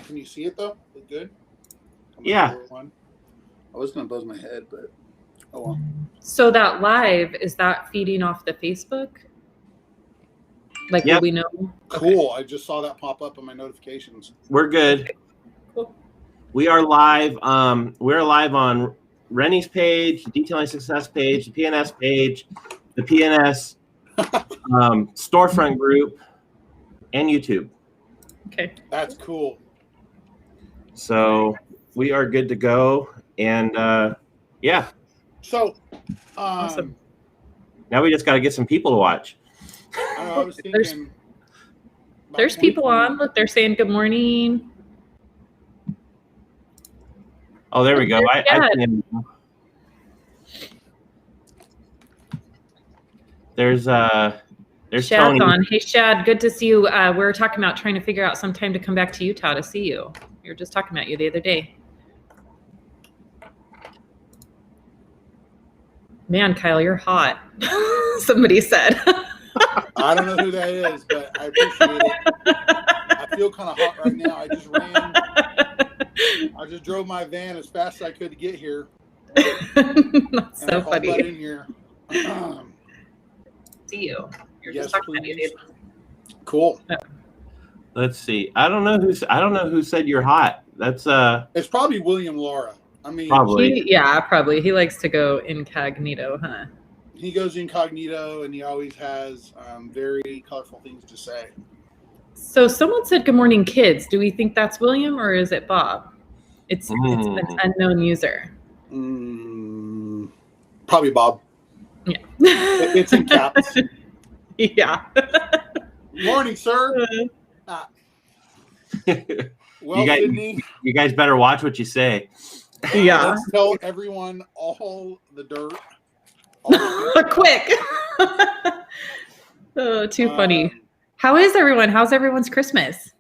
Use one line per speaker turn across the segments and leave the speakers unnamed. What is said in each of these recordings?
Can you see it though? Look good?
Yeah.
I was going to buzz my head, but oh well.
So that live, is that feeding off the Facebook? Like,
Yep.
will we know?
Cool.
Okay.
I just saw that pop up on my notifications.
We're good.
Cool.
We are live. We're live on Rennie's page, the Detailing Success page, the P&S page, the P&S storefront group, and YouTube.
Okay.
That's cool.
So we are good to go. And yeah.
So
Awesome.
Now we just got to get some people to watch.
I was thinking
there's people on. Look, they're saying good morning.
Oh, there we go. I see him. There's
Shad's
Tony.
on. Hey, Shad, good to see you. We're talking about trying to figure out some time to come back to Utah to see you. We were just talking about you the other day. Man, Kyle, you're hot. Somebody said.
I don't know who that is, but I appreciate it. I feel kind of hot right now. I just drove my van as fast as I could to get here.
That's so funny.
That in here.
See you. You're
Yes,
just talking about
please.
you.
Cool.
Let's see. I don't know who said you're hot. That's
It's probably William Laura. I mean,
probably.
Probably. He likes to go incognito, huh?
He goes incognito, and he always has very colorful things to say.
So someone said, "Good morning, kids." Do we think that's William or is it Bob? It's an unknown user.
Probably Bob.
Yeah.
It's in caps.
Yeah.
Morning, sir. Well, Sydney,
you guys better watch what you say.
Yeah.
Let's tell everyone all the dirt.
Quick. Oh, too funny. How is everyone? How's everyone's Christmas?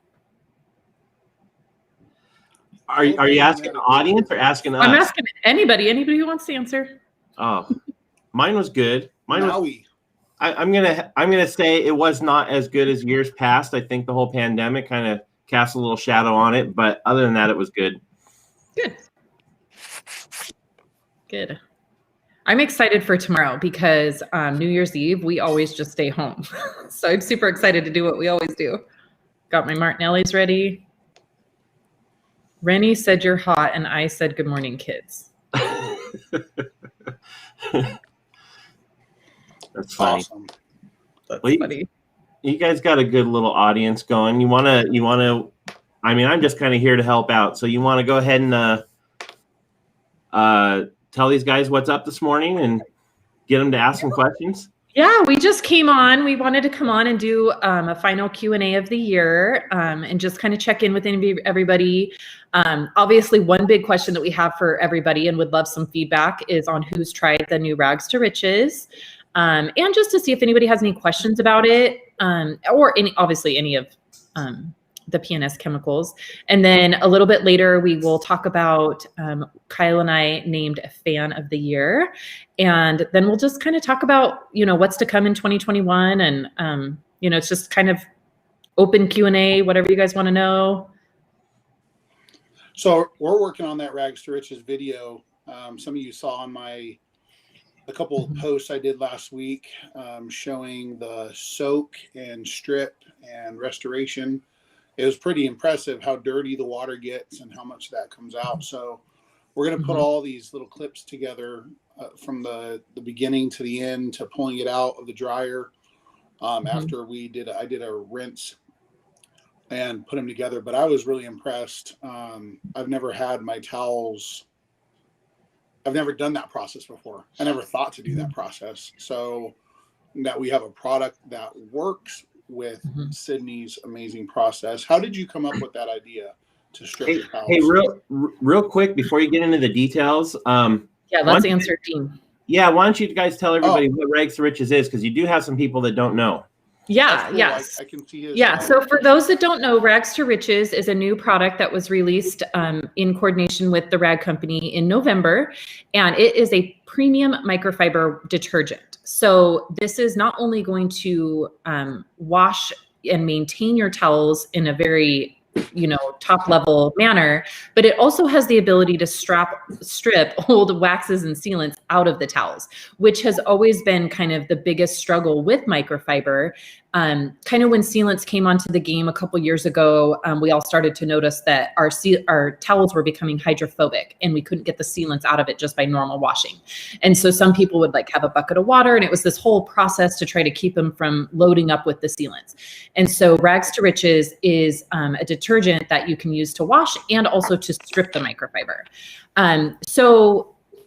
Are you asking the audience or asking us?
I'm asking anybody who wants to answer.
Oh, mine was good.
Maui.
I'm gonna say it was not as good as years past. I think the whole pandemic kind of cast a little shadow on it, but other than that, it was good.
Good. I'm excited for tomorrow because New Year's Eve, we always just stay home. So I'm super excited to do what we always do. Got my Martinellis ready. Rennie said you're hot, and I said good morning, kids.
That's funny.
Awesome.
That's
well,
funny.
You guys got a good little audience going. You wanna. I mean, I'm just kind of here to help out. So you want to go ahead and tell these guys what's up this morning and get them to ask some questions?
Yeah, we just came on. We wanted to come on and do a final Q&A of the year and just kind of check in with everybody. Obviously, one big question that we have for everybody and would love some feedback is on who's tried the new Rags to Riches. And just to see if anybody has any questions about it or obviously any of the P&S chemicals. And then a little bit later, we will talk about Kyle and I named a fan of the year. And then we'll just kind of talk about, what's to come in 2021. And, it's just kind of open Q&A, whatever you guys want to know.
So we're working on that Rags to Riches video. Some of you saw on a couple of posts I did last week showing the soak and strip and restoration. It was pretty impressive how dirty the water gets and how much that comes out. So we're going to put all these little clips together from the beginning to the end to pulling it out of the dryer after I did a rinse and put them together. But I was really impressed. I've never had my towels. I've never done that process before. I never thought to do that process. So that we have a product that works with Sydney's amazing process. How did you come up with that idea to strip your towels?
Hey, real quick before you get into the details.
Let's answer Dean.
Yeah, why don't you guys tell everybody what Rags to Riches is, because you do have some people that don't know.
Yeah,
cool.
yes.
I can see his.
Yeah, so for those that don't know, Rags to Riches is a new product that was released in coordination with the Rag Company in November, and it is a premium microfiber detergent. So this is not only going to wash and maintain your towels in a very top level manner, but it also has the ability to strip old waxes and sealants out of the towels, which has always been kind of the biggest struggle with microfiber. Kind of when sealants came onto the game a couple years ago, we all started to notice that our towels were becoming hydrophobic and we couldn't get the sealants out of it just by normal washing. And so some people would like have a bucket of water, and it was this whole process to try to keep them from loading up with the sealants. And so Rags to Riches is a detergent that you can use to wash and also to strip the microfiber. And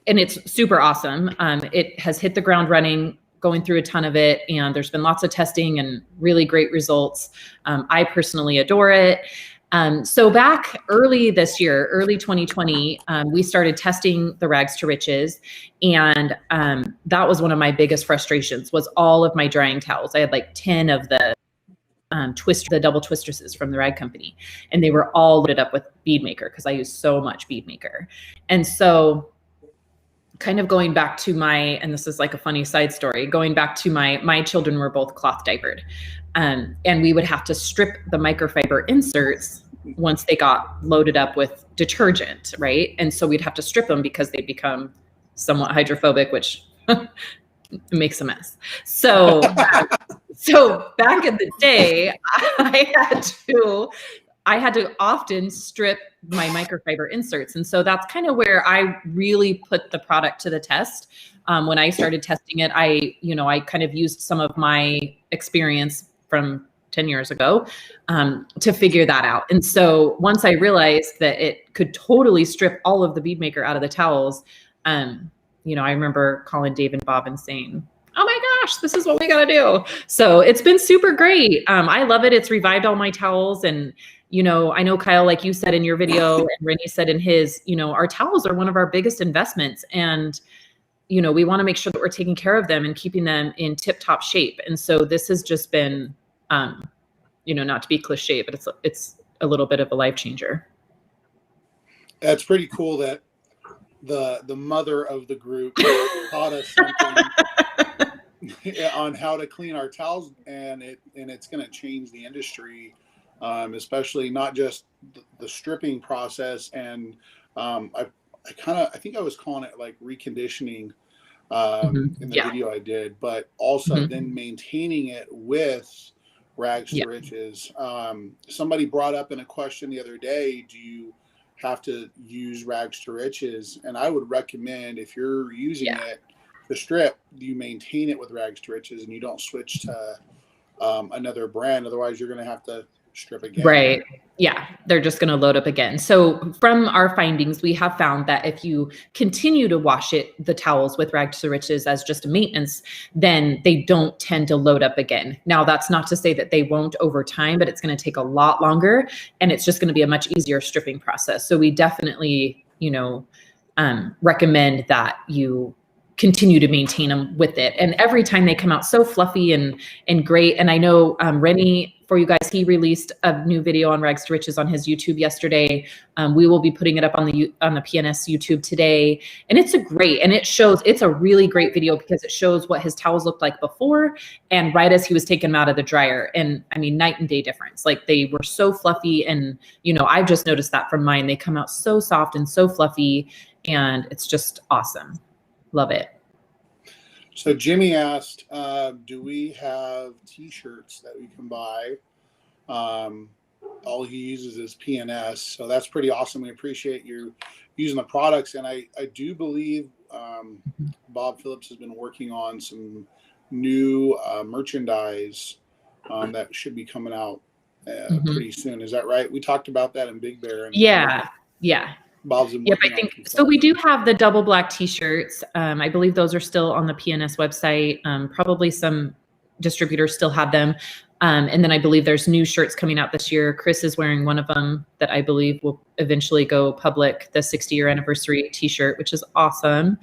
it's super awesome. It has hit the ground running, going through a ton of it, and there's been lots of testing and really great results. I personally adore it. So back early this year, early 2020, we started testing the Rags to Riches, and that was one of my biggest frustrations, was all of my drying towels. I had like 10 of the the double twistresses from the rag company, and they were all loaded up with bead maker because I use so much bead maker. And so kind of going back to and this is like a funny side story, going back to my children were both cloth diapered. And we would have to strip the microfiber inserts once they got loaded up with detergent, right? And so we'd have to strip them because they become somewhat hydrophobic, which makes a mess. So, so back in the day, I had to often strip my microfiber inserts. And so that's kind of where I really put the product to the test. When I started testing it, I kind of used some of my experience from 10 years ago to figure that out. And so once I realized that it could totally strip all of the bead maker out of the towels, I remember calling Dave and Bob and saying, oh my gosh, this is what we got to do. So it's been super great. I love it. It's revived all my towels. And, I know, Kyle, like you said in your video and Rennie said in his, our towels are one of our biggest investments. And, we want to make sure that we're taking care of them and keeping them in tip-top shape. And so this has just been, not to be cliche, but it's a little bit of a life changer.
That's pretty cool that the mother of the group taught us something on how to clean our towels, and it's going to change the industry, especially not just the stripping process. And I think I was calling it like reconditioning in the video I did, but also then maintaining it with Rags to Riches. Somebody brought up in a question the other day, do you have to use Rags to Riches? And I would recommend, if you're using it to strip, you maintain it with Rags to Riches and you don't switch to another brand. Otherwise, you're going to have to strip again.
Right. Yeah. They're just going to load up again. So from our findings, we have found that if you continue to wash the towels with Rags to Riches as just a maintenance, then they don't tend to load up again. Now, that's not to say that they won't over time, but it's going to take a lot longer, and it's just going to be a much easier stripping process. So we definitely, recommend that you continue to maintain them with it. And every time they come out so fluffy and great. And I know Rennie, for you guys, he released a new video on Rags to Riches on his YouTube yesterday. We will be putting it up on the P&S YouTube today. And it's a really great video because it shows what his towels looked like before and right as he was taking them out of the dryer. And I mean, night and day difference. Like, they were so fluffy, and I've just noticed that from mine. They come out so soft and so fluffy, and it's just awesome. Love it.
So Jimmy asked, do we have t-shirts that we can buy? All he uses is P&S. So that's pretty awesome. We appreciate you using the products. And I do believe Bob Phillips has been working on some new merchandise that should be coming out pretty soon. Is that right? We talked about that in Big Bear.
Yeah.
Bob's been
I think so. We do have the double black t-shirts. I believe those are still on the P&S website. Probably some distributors still have them. And then I believe there's new shirts coming out this year. Chris is wearing one of them that I believe will eventually go public, the 60-year anniversary t-shirt, which is awesome.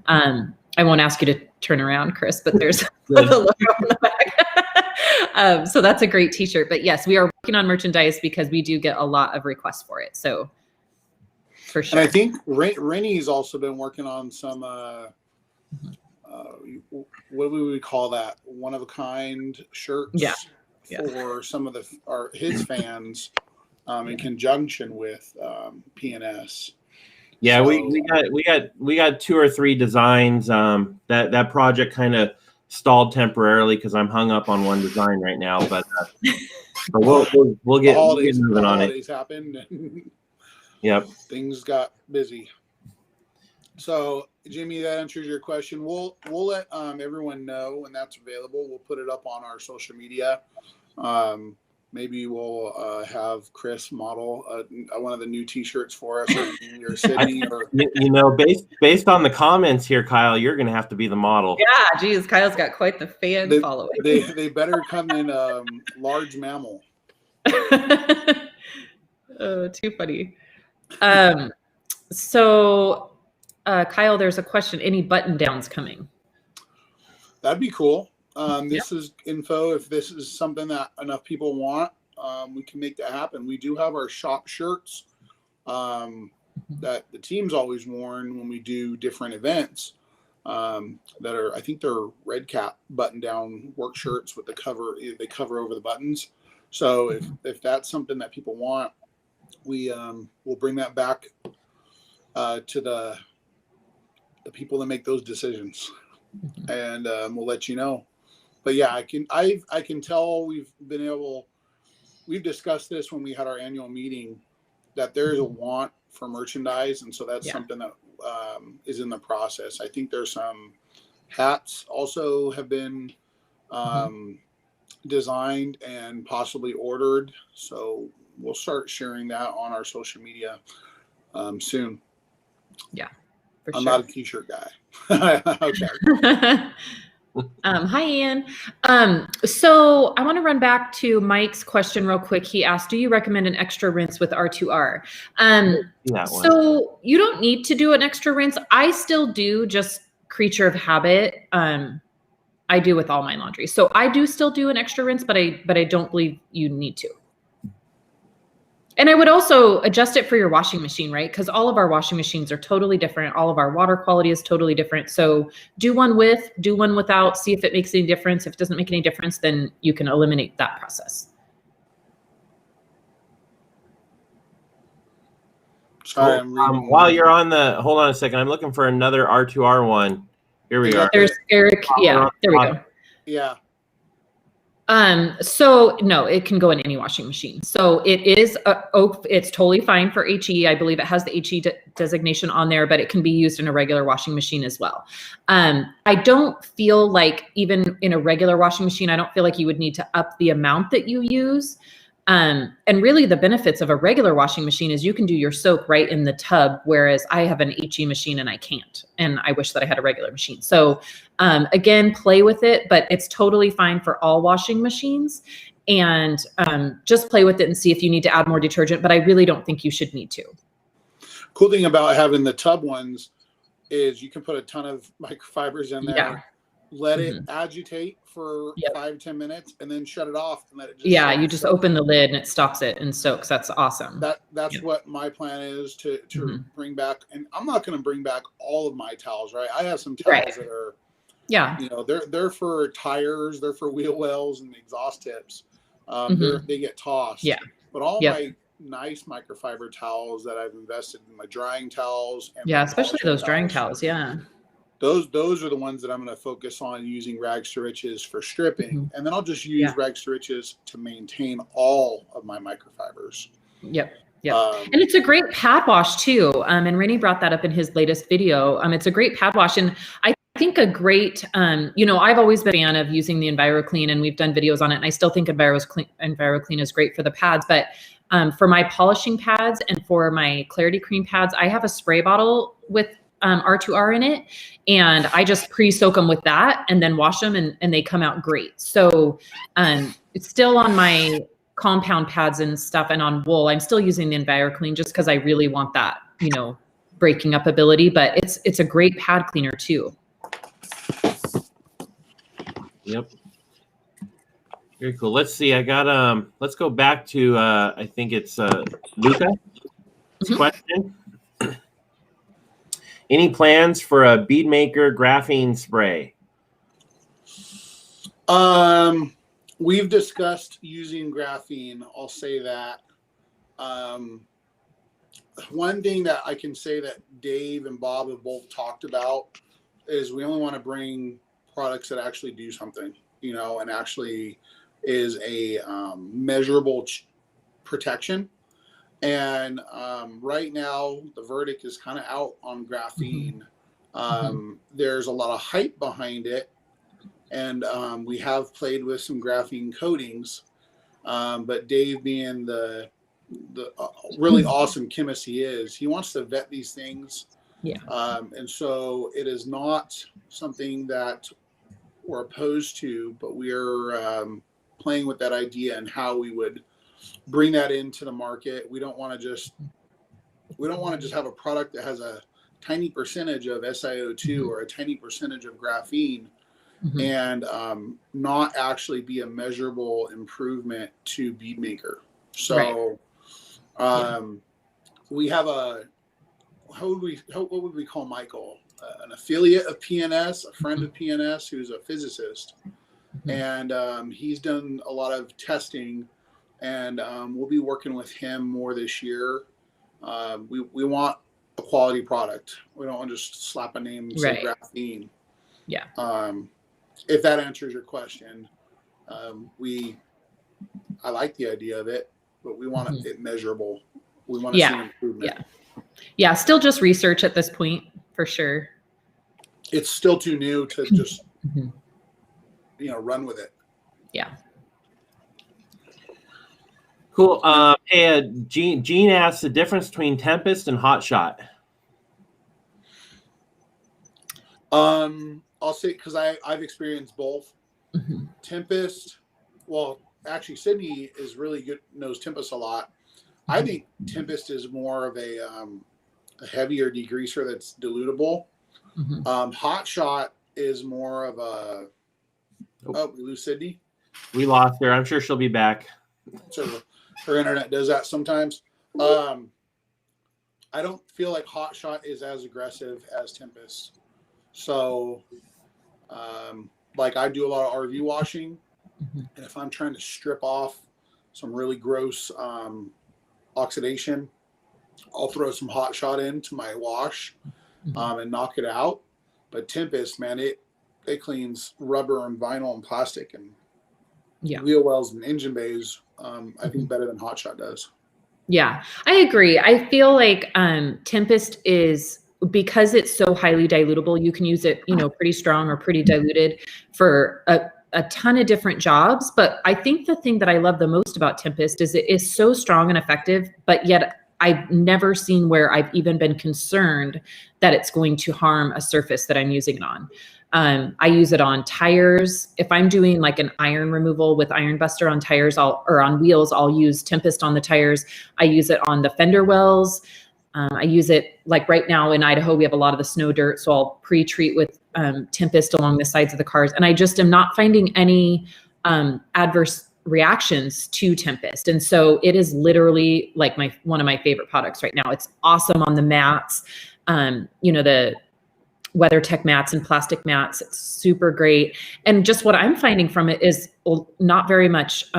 I won't ask you to turn around, Chris, but there's the logo on the back. So that's a great t-shirt. But yes, we are working on merchandise because we do get a lot of requests for it. So for sure.
And I think Rennie's also been working on some, what would we call that? One of a kind shirts for some of his fans. in conjunction with P&S.
Yeah,
So,
we got 2 or 3 designs. That project kind of stalled temporarily because I'm hung up on one design right now. But we'll get moving on it.
Holidays happened. And
yep.
Things got busy. So, Jimmy, that answers your question. We'll let everyone know when that's available. We'll put it up on our social media. Maybe we'll have Chris model one of the new T-shirts for us, or Sydney. Or
based on the comments here, Kyle, you're going to have to be the model.
Yeah, geez, Kyle's got quite the fan following.
They better come in large mammal.
Oh, too funny. So, Kyle, there's a question. Any button downs coming?
That'd be cool. This is info. If this is something that enough people want, we can make that happen. We do have our shop shirts that the team's always worn when we do different events. That are, I think they're red cap button down work shirts with the cover. They cover over the buttons. So if that's something that people want, we'll bring that back to the people that make those decisions, and we'll let you know. But yeah, I can tell we've discussed this when we had our annual meeting, that there's a want for merchandise, and so that's something that is in the process. I think there's some hats also have been designed and possibly ordered, so we'll start sharing that on our social media soon.
Yeah,
I'm not a t-shirt guy. Okay.
Hi, Ian. So I want to run back to Mike's question real quick. He asked, do you recommend an extra rinse with R2R? So you don't need to do an extra rinse. I still do, just creature of habit. I do with all my laundry. So I do still do an extra rinse, but I don't believe you need to. And I would also adjust it for your washing machine, right? Because all of our washing machines are totally different. All of our water quality is totally different. So do one with, do one without, see if it makes any difference. If it doesn't make any difference, then you can eliminate that process.
Sorry,
while you're on hold on a second. I'm looking for another R2R one. Here we are.
There's Eric. Yeah, there we go.
Yeah.
So no, it can go in any washing machine. So it is it's totally fine for HE. I believe it has the HE designation on there, but it can be used in a regular washing machine as well. I don't feel like even in a regular washing machine, I don't feel like you would need to up the amount that you use. And really the benefits of a regular washing machine is you can do your soak right in the tub, whereas I have an HE machine and I can't, and I wish that I had a regular machine. So again, play with it, but it's totally fine for all washing machines, and just play with it and see if you need to add more detergent, but I really don't think you should need to.
Cool thing about having the tub ones is you can put a ton of microfibers in there, let it agitate for 5-10 minutes, and then shut it off and let it just
you just open the lid and it stops it and soaks. That's awesome.
That's what my plan is to bring back. And I'm not going to bring back all of my towels, right? I have some towels that are they're for tires, they're for wheel wells and exhaust tips. They get tossed. But all my nice microfiber towels that I've invested in, my drying towels, and
especially those drying towels.
Those are the ones that I'm going to focus on using rags to riches for stripping, and then I'll just use rags to riches to maintain all of my microfibers.
And it's a great pad wash too. And Rennie brought that up in his latest video. It's a great pad wash, and I think a great, I've always been a fan of using the EnviroClean, and we've done videos on it, and I still think EnviroClean is great for the pads, but for my polishing pads and for my Clarity Cream pads, I have a spray bottle with R2R in it, and I just pre-soak them with that and then wash them, and they come out great. So it's still on my compound pads and stuff, and on wool I'm still using the EnviroClean just because I really want that breaking up ability, but it's a great pad cleaner too.
Very cool. Let's see, I got let's go back to I think it's Luca's question. Any plans for a bead maker graphene spray?
We've discussed using graphene. I'll say that. One thing that I can say that Dave and Bob have both talked about is we only want to bring products that actually do something, and actually is a measurable protection. And right now, the verdict is kind of out on graphene. There's a lot of hype behind it, and we have played with some graphene coatings. But Dave, being the really awesome chemist he is, he wants to vet these things.
Yeah.
And so it is not something that we're opposed to, but we're playing with that idea and how we would bring that into the market. We don't want to just have a product that has a tiny percentage of SiO2 or a tiny percentage of graphene and not actually be a measurable improvement to bead maker. So we have what would we call Michael? An affiliate of P&S, a friend of P&S who's a physicist. And he's done a lot of testing, and we'll be working with him more this year. We want a quality product. We don't want to just slap a name and say graphene.
Yeah.
If that answers your question, I like the idea of it, but we want it measurable. We want to see improvement.
Yeah. Still just research at this point, for sure.
It's still too new to just, run with it.
Yeah.
Cool. Hey, Gene asks the difference between Tempest and Hot Shot.
I'll say, because I've experienced both. Tempest, well, actually, Sydney is really good, knows Tempest a lot. I think Tempest is more of a heavier degreaser that's dilutable. Hot Shot is more of a. Oh, we lose Sydney.
We lost her. I'm sure she'll be back.
So her internet does that sometimes. I don't feel like Hot Shot is as aggressive as Tempest. So, like I do a lot of RV washing, and if I'm trying to strip off some really gross oxidation, I'll throw some Hot Shot into my wash and knock it out. But Tempest, man, it cleans rubber and vinyl and plastic and wheel wells and engine bays, I think, better than Hot Shot does.
Yeah, I agree. I feel like Tempest is, because it's so highly dilutable, you can use it, pretty strong or pretty diluted for a ton of different jobs. But I think the thing that I love the most about Tempest is it is so strong and effective, but yet I've never seen where I've even been concerned that it's going to harm a surface that I'm using it on. I use it on tires. If I'm doing like an iron removal with Iron Buster on tires, or on wheels, I'll use Tempest on the tires. I use it on the fender wells. I use it, like right now in Idaho, we have a lot of the snow dirt, so I'll pre-treat with Tempest along the sides of the cars. And I just am not finding any adverse reactions to Tempest. And so it is literally like one of my favorite products right now. It's awesome on the mats, the WeatherTech mats and plastic mats. It's super great. And just what I'm finding from it is not very much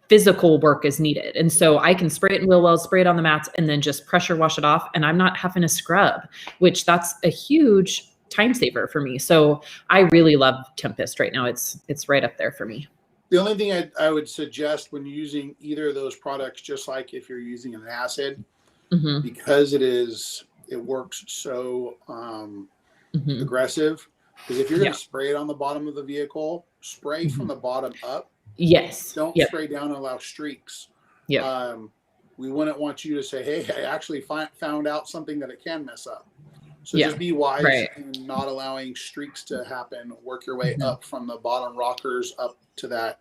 physical work is needed. And so I can spray it in wheel wells, spray it on the mats, and then just pressure wash it off. And I'm not having to scrub, which that's a huge time saver for me. So I really love Tempest right now. It's right up there for me.
The only thing I would suggest when using either of those products, just like if you're using an acid, because it works so aggressive, because if you're going to spray it on the bottom of the vehicle, spray from the bottom up.
Yes.
Don't spray down and allow streaks.
Yeah.
We wouldn't want you to say, hey, I actually found out something that it can mess up. So just be wise in not allowing streaks to happen. Work your way up from the bottom rockers up to that.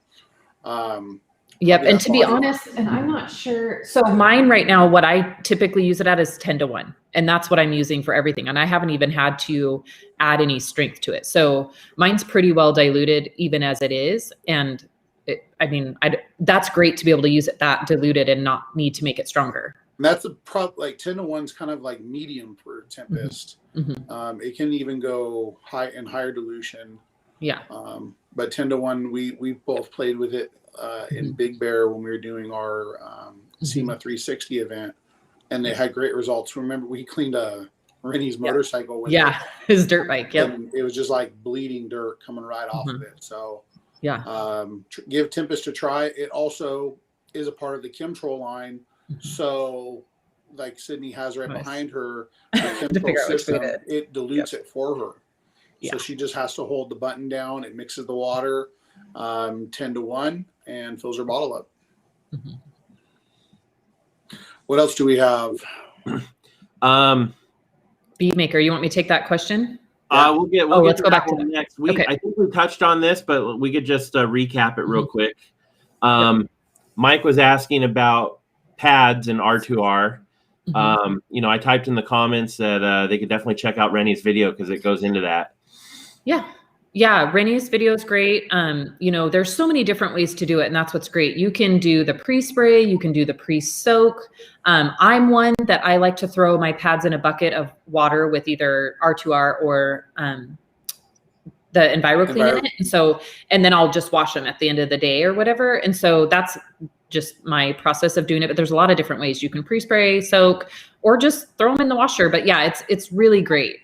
And to be honest, and I'm not sure. So mine right now, what I typically use it at is 10-1. And that's what I'm using for everything. And I haven't even had to add any strength to it. So mine's pretty well diluted even as it is. And that's great to be able to use it that diluted and not need to make it stronger.
And that's like 10-1's kind of like medium for Tempest. It can even go higher dilution. Yeah. But 10-1, we both played with it in Big Bear when we were doing our SEMA 360 event, and they had great results. Remember, we cleaned Rennie's motorcycle with it,
his dirt bike. Yep.
And it was just like bleeding dirt coming right off of it. So give Tempest a try. It also is a part of the Chemtrol line. So like Sydney has right behind her, the Chemtrol system, it dilutes it for her. So she just has to hold the button down. It mixes the water 10-1 and fills her bottle up. What else do we have?
Bead maker. You want me to take that question?
We'll get
let's go back to
next week. Okay. I think we touched on this, but we could just recap it real quick. Mike was asking about pads and R2R. I typed in the comments that they could definitely check out Rennie's video because it goes into that. Yeah, Rennie's video is great. There's so many different ways to do it, and that's what's great. You can do the pre-spray, you can do the pre-soak. I'm one that I like to throw my pads in a bucket of water with either R2R or the EnviroClean in it. And then I'll just wash them at the end of the day or whatever. And so that's just my process of doing it. But there's a lot of different ways you can pre-spray, soak, or just throw them in the washer. But yeah, it's really great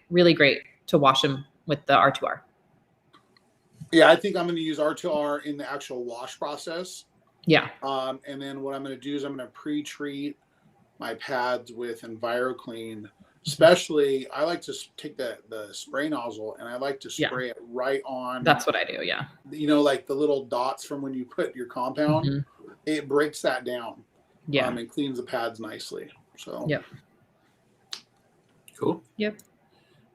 to wash them with the R2R.
Yeah, I think I'm going to use R2R in the actual wash process.
Yeah.
And then what I'm going to do is I'm going to pre-treat my pads with EnviroClean. Especially, I like to take the spray nozzle and I like to spray it right on.
That's what I do, yeah.
Like the little dots from when you put your compound, it breaks that down. Yeah. And cleans the pads nicely. So.
Yep.
Cool.
Yep.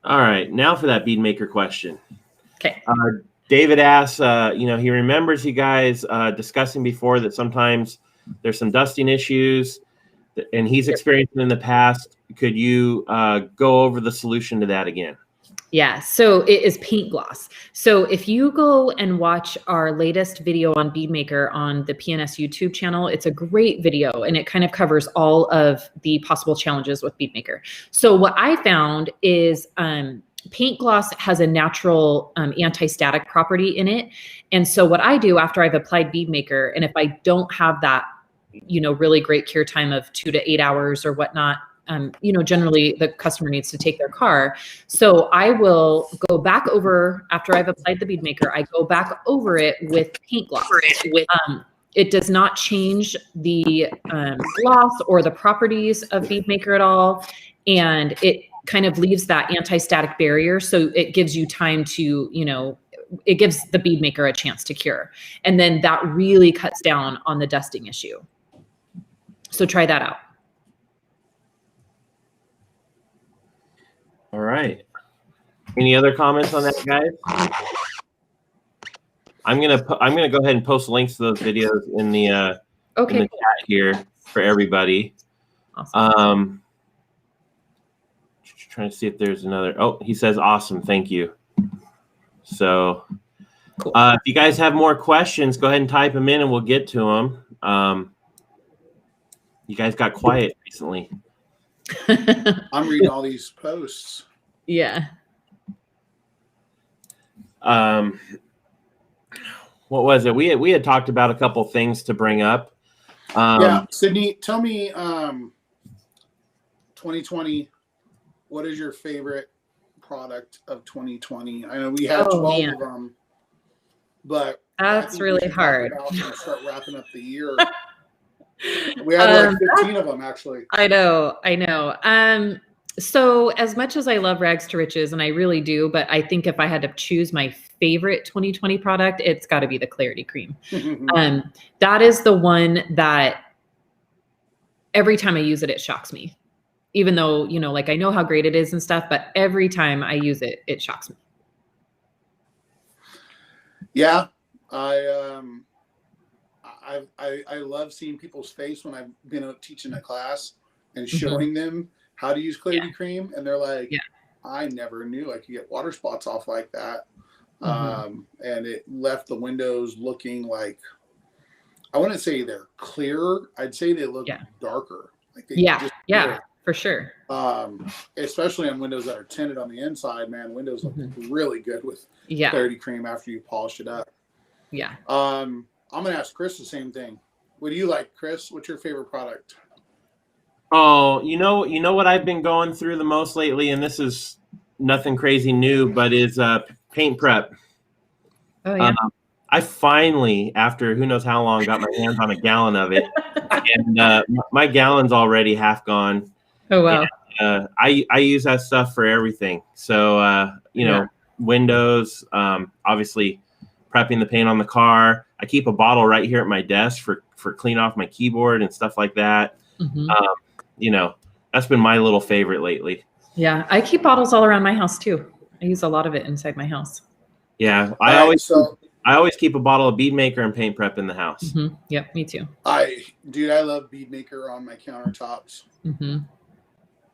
All right, now for that bead maker question.
Okay.
David asks, he remembers you guys discussing before that sometimes there's some dusting issues, and he's experienced it in the past. Could you go over the solution to that again?
Yeah, so it is paint gloss. So if you go and watch our latest video on bead maker on the P&S YouTube channel, it's a great video and it kind of covers all of the possible challenges with bead maker. So what I found is paint gloss has a natural anti-static property in it. And so what I do after I've applied bead maker, and if I don't have that, really great cure time of 2 to 8 hours or whatnot, generally the customer needs to take their car. So I will go back over, after I've applied the bead maker, I go back over it with paint gloss. It does not change the gloss or the properties of bead maker at all. And it kind of leaves that anti-static barrier. So it gives you time to, it gives the bead maker a chance to cure. And then that really cuts down on the dusting issue. So try that out.
All right. Any other comments on that, guys? I'm gonna go ahead and post links to those videos in the in the chat here for everybody.
Awesome.
Trying to see if there's another. Oh, he says awesome. Thank you. So, cool. If you guys have more questions, go ahead and type them in, and we'll get to them. You guys got quiet recently.
I'm reading all these posts.
Yeah.
What was it? We had talked about a couple things to bring up.
Sydney, tell me 2020, what is your favorite product of 2020? I know we had 12 of them, but
that's really hard.
Start wrapping up the year. We had like 15 of them, actually.
I know. So as much as I love Rags to Riches, and I really do, but I think if I had to choose my favorite 2020 product, it's got to be the Clarity Cream. That is the one that every time I use it, it shocks me. Even though, I know how great it is and stuff, but every time I use it, it shocks me.
Yeah. I love seeing people's face when I've been teaching a class and showing them how to use Clarity Cream, and they're like, I never knew I could get water spots off like that. And it left the windows looking like, I wouldn't say they're clearer. I'd say they look darker. Like they for sure. Especially on windows that are tinted on the inside, man, windows look really good with Clarity Cream after you polish it up.
Yeah.
I'm going to ask Chris the same thing. What do you like, Chris? What's your favorite product?
Oh, you know what I've been going through the most lately, and this is nothing crazy new, but is paint prep.
Oh yeah.
I finally, after who knows how long, got my hands on a gallon of it, and my gallon's already half gone.
Oh wow.
And, I use that stuff for everything. So you know, windows, obviously prepping the paint on the car. I keep a bottle right here at my desk for clean off my keyboard and stuff like that.
Mhm.
You know, that's been my little favorite lately.
Yeah, I keep bottles all around my house too. I use a lot of it inside my house.
Yeah,
All right,
I always keep a bottle of bead maker and paint prep in the house.
Mm-hmm. Yep, me too.
I love bead maker on my countertops.
Mm-hmm.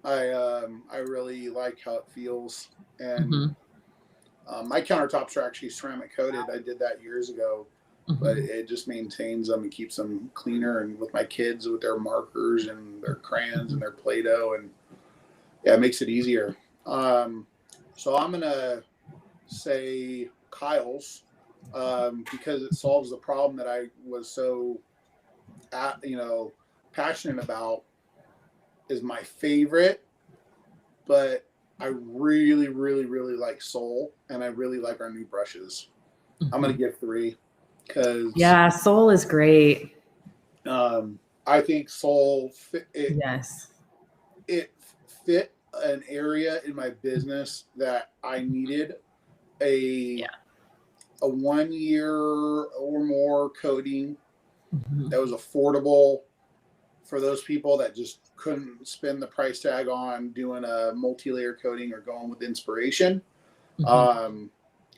I really like how it feels, and
Mm-hmm.
my countertops are actually ceramic coated. I did that years ago,
Mm-hmm.
but it just maintains them and keeps them cleaner. And with my kids, with their markers and their crayons and their Play-Doh, and yeah, it makes it easier. So I'm gonna say Kyle's because it solves the problem that I was so, passionate about. Is my favorite, but I really, really, really like Soul, and I really like our new brushes.
Mm-hmm.
I'm gonna give 3 because
Soul is great.
I think Soul
Yes.
it fit an area in my business that I needed a 1 year or more coating that was affordable for those people that just couldn't spend the price tag on doing a multi-layer coating or going with inspiration.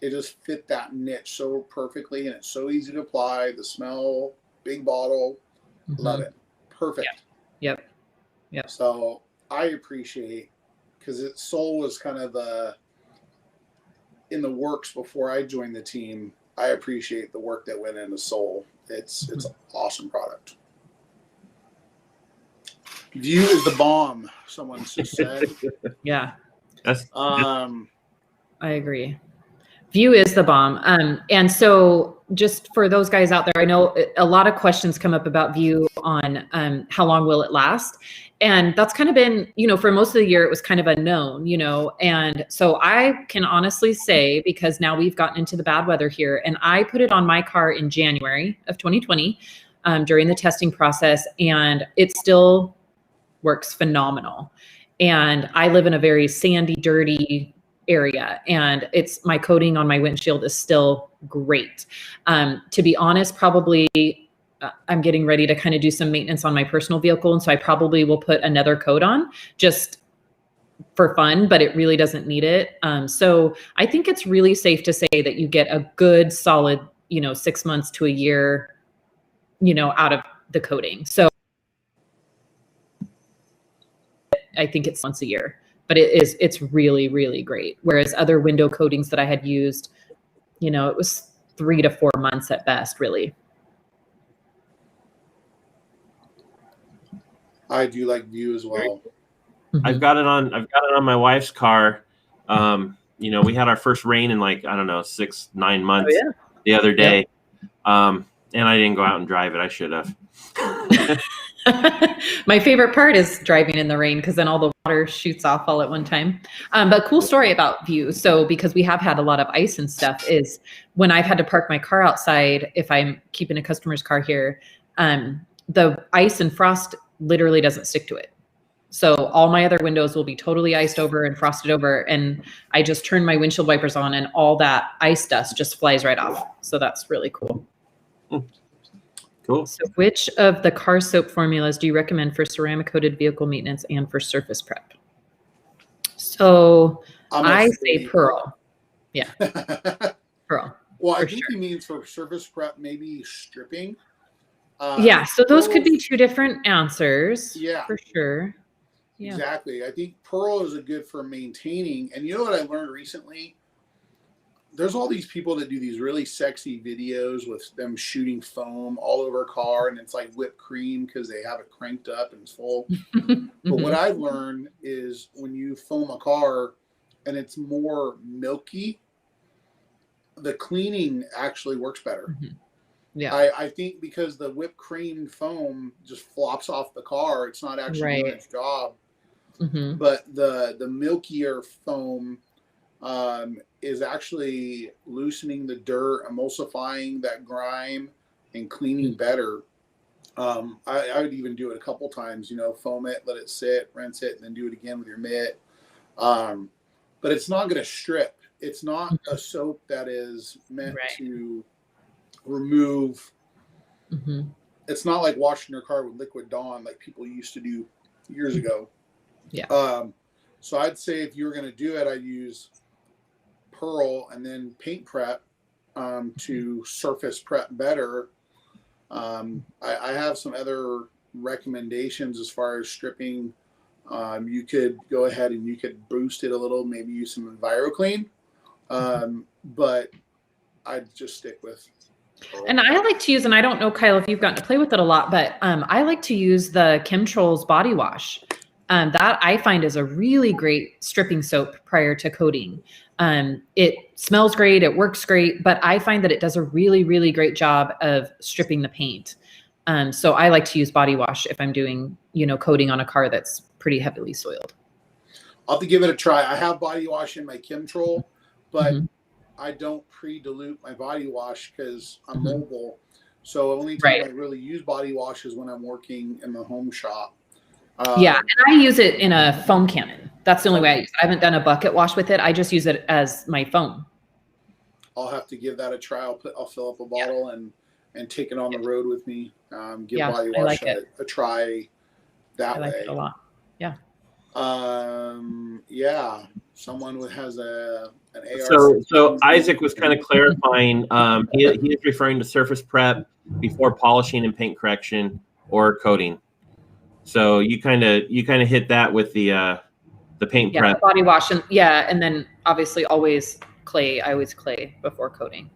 It just fit that niche so perfectly, and it's so easy to apply. The smell, big bottle, love it. Perfect.
Yep.
So I appreciate, because Soul was kind of in the works before I joined the team. I appreciate the work that went into Soul. It's an awesome product. View is the bomb, someone just said.
Yeah.
I
agree. View is the bomb. And so just for those guys out there, I know a lot of questions come up about View on how long will it last? And that's kind of been, for most of the year, it was kind of unknown, and so I can honestly say, because now we've gotten into the bad weather here, and I put it on my car in January of 2020 during the testing process, and it still works phenomenal. And I live in a very sandy, dirty area, and my coating on my windshield is still great. To be honest, probably I'm getting ready to kind of do some maintenance on my personal vehicle, and so I probably will put another coat on just for fun, but it really doesn't need it. So I think it's really safe to say that you get a good solid, 6 months to a year, out of the coating. So I think it's once a year, but it's really, really great. Whereas other window coatings that I had used, it was 3 to 4 months at best, really.
I do like View as well.
I've got it on my wife's car. We had our first rain in 6-9 months the other day. And I didn't go out and drive it. I should have.
My favorite part is driving in the rain, because then all the water shoots off all at one time. But cool story about View. So because we have had a lot of ice and stuff, is when I've had to park my car outside, if I'm keeping a customer's car here, the ice and frost literally doesn't stick to it. So all my other windows will be totally iced over and frosted over, and I just turn my windshield wipers on and all that ice dust just flies right off. So that's really cool.
Cool.
So which of the car soap formulas do you recommend for ceramic coated vehicle maintenance and for surface prep? So I say Pearl. Yeah. Pearl.
Well, I think he means for surface prep, maybe stripping.
So those could be two different answers.
Yeah.
For sure. Yeah.
Exactly. I think Pearl is a good for maintaining. And you know what I learned recently? There's all these people that do these really sexy videos with them shooting foam all over a car, and it's like whipped cream because they have it cranked up and it's full. But what I've learned is when you foam a car and it's more milky, the cleaning actually works better.
Yeah.
I think because the whipped cream foam just flops off the car, it's not actually doing
Right.
its job.
Mm-hmm.
But the milkier foam is actually loosening the dirt, emulsifying that grime, and cleaning better. I would even do it a couple times, foam it, let it sit, rinse it, and then do it again with your mitt. But it's not going to strip. It's not a soap that is meant
Right.
to remove.
Mm-hmm.
It's not like washing your car with liquid Dawn like people used to do years ago.
Yeah.
So I'd say if you were going to do it, I'd use Pearl and then paint prep to surface prep better. I have some other recommendations as far as stripping. You could go ahead and you could boost it a little, maybe use some EnviroClean, but I'd just stick with Pearl.
And I like to use, and I don't know, Kyle, if you've gotten to play with it a lot, but I like to use the Chemtrolls body wash. That I find is a really great stripping soap prior to coating. It smells great, it works great, but I find that it does a really, really great job of stripping the paint. So I like to use body wash if I'm doing, coating on a car that's pretty heavily soiled.
I'll have to give it a try. I have body wash in my Chemtroll, but
Mm-hmm.
I don't pre-dilute my body wash because I'm
Mm-hmm.
mobile. So only time
Right.
I really use body wash is when I'm working in the home shop.
Yeah, and I use it in a foam cannon. That's the only way I use it. I haven't done a bucket wash with it. I just use it as my foam.
I'll have to give that a try. I'll fill up a bottle and take it on the road with me. Give body
I
wash
like it.
a try that
I like
way.
it a lot. Yeah.
Yeah. Someone has an AR.
So Isaac was kind of clarifying. He is referring to surface prep before polishing and paint correction or coating. So you kind of hit that with the paint
Yeah,
prep.
the body wash and then obviously always clay. I always clay before coating.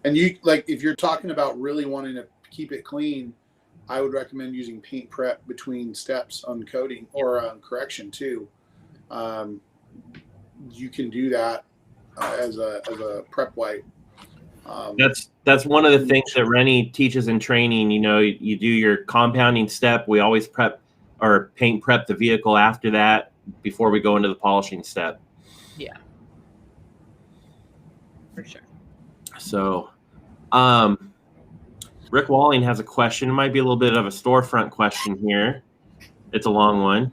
And you if you're talking about really wanting to keep it clean, I would recommend using paint prep between steps on coating or on correction too. You can do that as a prep wipe.
That's one of the things that Rennie teaches in training. You do your compounding step. We always prep or paint prep the vehicle after that before we go into the polishing step.
Yeah, for sure.
So, Rick Walling has a question. It might be a little bit of a storefront question here. It's a long one.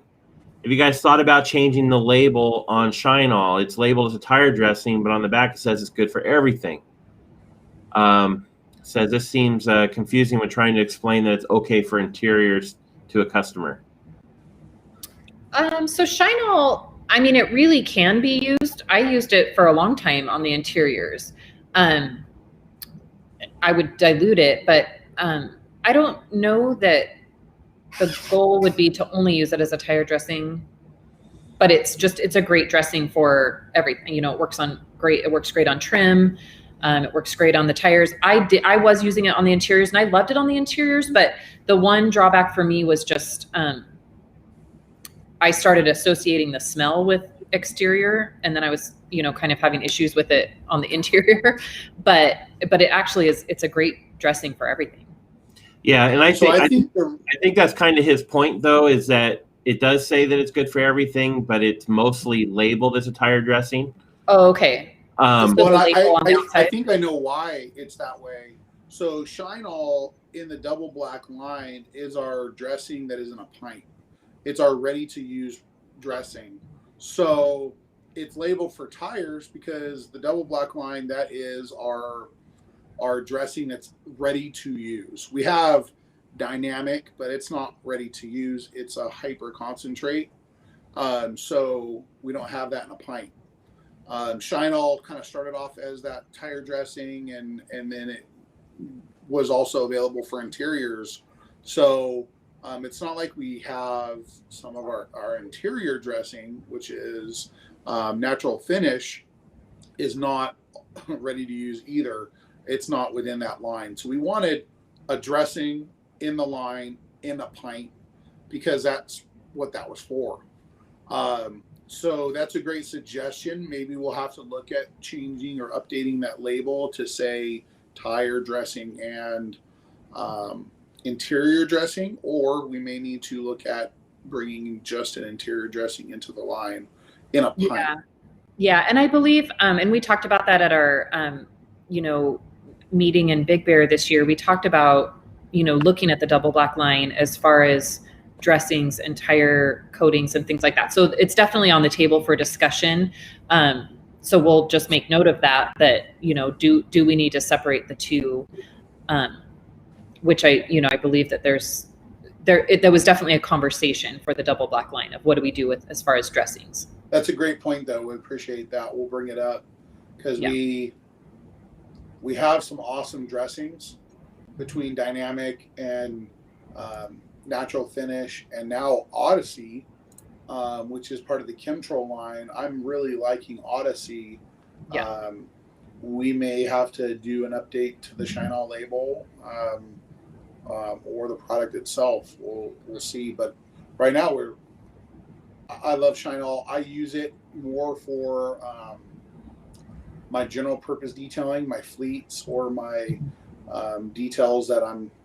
Have you guys thought about changing the label on Shine All? It's labeled as a tire dressing, but on the back it says it's good for everything. Says this seems confusing when trying to explain that it's okay for interiors to a customer.
So Shine All, I mean, it really can be used. I used it for a long time on the interiors. I would dilute it, but I don't know that the goal would be to only use it as a tire dressing. But it's a great dressing for everything. It works great. It works great on trim. It works great on the tires. I was using it on the interiors and I loved it on the interiors, but the one drawback for me was just I started associating the smell with exterior, and then I was kind of having issues with it on the interior. But it actually it's a great dressing for everything.
Yeah, and I think that's kind of his point though, is that it does say that it's good for everything, but it's mostly labeled as a tire dressing.
Oh, okay.
Well, I think I know why it's that way. So Shine All in the double black line is our dressing that is in a pint. It's our ready-to-use dressing. So it's labeled for tires because the double black line, that is our dressing that's ready to use. We have dynamic, but it's not ready to use. It's a hyper concentrate. So we don't have that in a pint. Shine All kind of started off as that tire dressing, and then it was also available for interiors. So it's not like we have some of our interior dressing, which is natural finish, is not ready to use either. It's not within that line. So we wanted a dressing in the line in a pint because that's what that was for. So that's a great suggestion. Maybe we'll have to look at changing or updating that label to say tire dressing and interior dressing, or we may need to look at bringing just an interior dressing into the line in a pint.
Yeah, and I believe, and we talked about that at our, meeting in Big Bear this year. We talked about, looking at the double black line as far as dressings and tire coatings and things like that. So it's definitely on the table for discussion. So we'll just make note of that, do we need to separate the two? Which I believe that there was definitely a conversation for the double black line of what do we do with as far as dressings.
That's a great point, though. We appreciate that. We'll bring it up because we have some awesome dressings between Dynamic and Natural Finish, and now Odyssey, which is part of the Chemtrol line. I'm really liking Odyssey.
Yeah.
We may have to do an update to the Shine All label or the product itself. We'll see. But right now I love Shine All. I use it more for my general purpose detailing, my fleets, or my details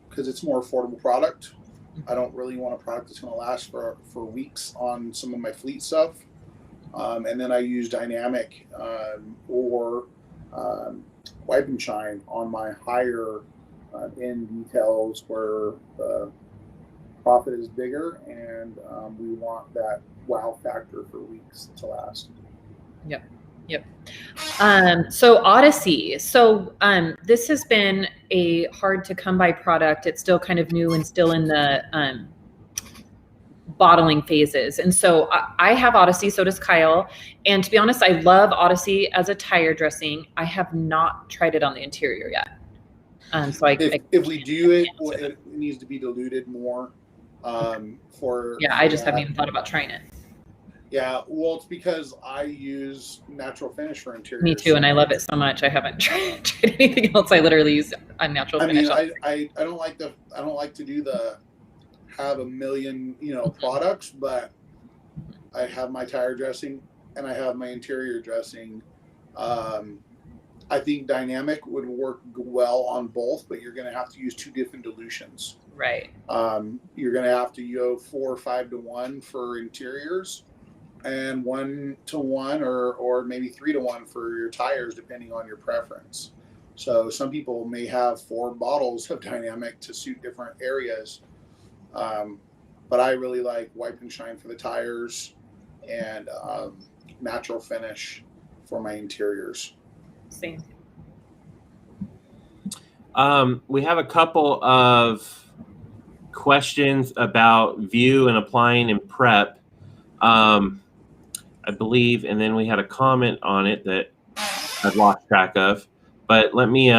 because it's a more affordable product. I don't really want a product that's going to last for weeks on some of my fleet stuff. And then I use Dynamic or Wipe and Shine on my higher end details where the profit is bigger and we want that wow factor for weeks to last.
Yep. So Odyssey. So this has been a hard to come by product. It's still kind of new and still in the bottling phases. And so I have Odyssey, so does Kyle. And to be honest, I love Odyssey as a tire dressing. I have not tried it on the interior yet. So
if we do it, it needs to be diluted more.
I just haven't even thought about trying it.
Yeah, well, it's because I use Natural Finish for interiors.
Me too, and I love it so much. I haven't tried anything else. I literally use a Natural Finish.
I don't like to have a million products, but I have my tire dressing and I have my interior dressing. I think Dynamic would work well on both, but you're going to have to use two different dilutions.
Right.
You're going to have to go 4 or 5 to 1 for interiors, and 1 to 1 or maybe 3 to 1 for your tires, depending on your preference. So some people may have 4 bottles of Dynamic to suit different areas. But I really like Wipe and Shine for the tires and Natural Finish for my interiors.
Same.
We have a couple of questions about view and applying in prep. I believe, and then we had a comment on it that I've lost track of. But let me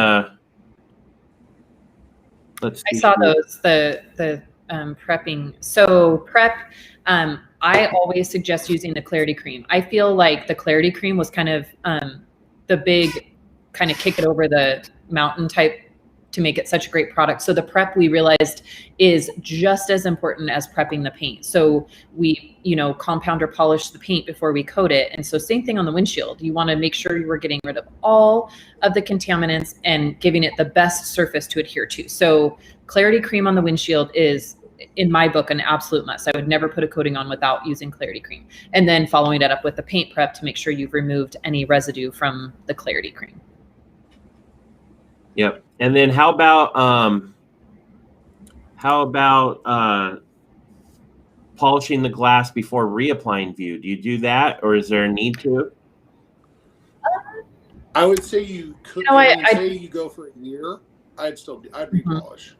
let's see.
I saw those the prepping. So prep, I always suggest using the Clarity Cream. I feel like the Clarity Cream was kind of the big kind of kick it over the mountain type to make it such a great product. So the prep, we realized, is just as important as prepping the paint. So we, compound or polish the paint before we coat it. And so same thing on the windshield. You want to make sure you were getting rid of all of the contaminants and giving it the best surface to adhere to. So Clarity Cream on the windshield is, in my book, an absolute must. I would never put a coating on without using Clarity Cream. And then following that up with the paint prep to make sure you've removed any residue from the Clarity Cream.
Yep. And then how about polishing the glass before reapplying view? Do you do that, or is there a need to?
I would say you could. You go for a year, I'd repolish.